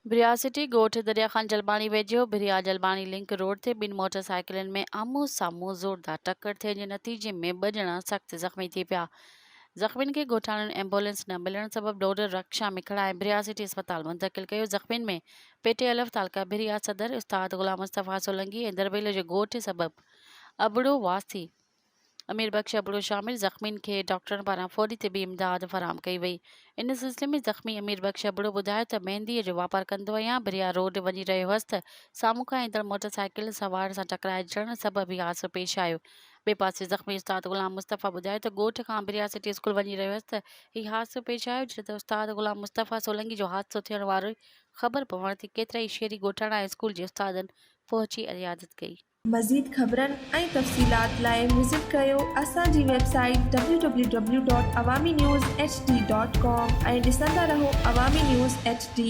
बिरिया सिटी ॻोठ दरिया खान जलबाणी वेझो बिरिया जलबाणी लिंक रोड ते ॿिनि मोटरसाइकिलनि में आम्हूं साम्हूं ज़ोरदार टक्कर थिए जे नतीजे में 2 ॼणा सख़्त ज़ख़्मी थी पिया। ज़ख़्मियुनि खे ॻोठाणनि एम्बुलेंस न मिलण सबबि डोडर रक्षा में खणाए बिरिया सिटी अस्पताल मुंतक़िल कयो। ज़ख़्मियुनि में पेटे अलफ़ तालका बिरिया सदर उस्ताद ग़ुलाम मुस्तफ़ा सोलंकी ऐं दरबेले जो ॻोठ सबबि अबड़ो वासी अमीर बख्श अबड़ो शामिल। ज़ख़्मियुनि खे डॉक्टरनि पारां फौरी तिबी इमदाद फ़राहम कई वई। इन सिलसिले में ज़ख़्मी अमीर बख्श अबड़ो ॿुधायो त मेहंदीअ जो वापारु कंदो आहियां, बिरिया रोड वञी रहियो हुअसि त साम्हूं खां ईंदड़ मोटरसाइकिल सवार सां टकराइजण सबबि हीउ हादसो पेश आयो। ॿिए पासे ज़ख़्मी उस्ताद ग़ुलाम मुस्तफ़ा ॿुधायो त ॻोठ खां बिरिया सिटी स्कूल वञी रहियो हुअसि त हीउ हादसो पेश आयो जॾहिं त उस्ताद ग़ुलाम मुस्तफ़ा सोलंकी जो हादसो थियण वारो ख़बर पवण ते केतिरा ई शहरी ॻोठाणा ऐं स्कूल जे उस्तादनि पहुची रियादत कई। मज़ीद ख़बरनि ऐं तफ़सीलात लाइ विज़िट कयो असांजी वेबसाइट www.awamiNewsHD.com ऐं ॾिसंदा रहो अवामी न्यूज़ HD।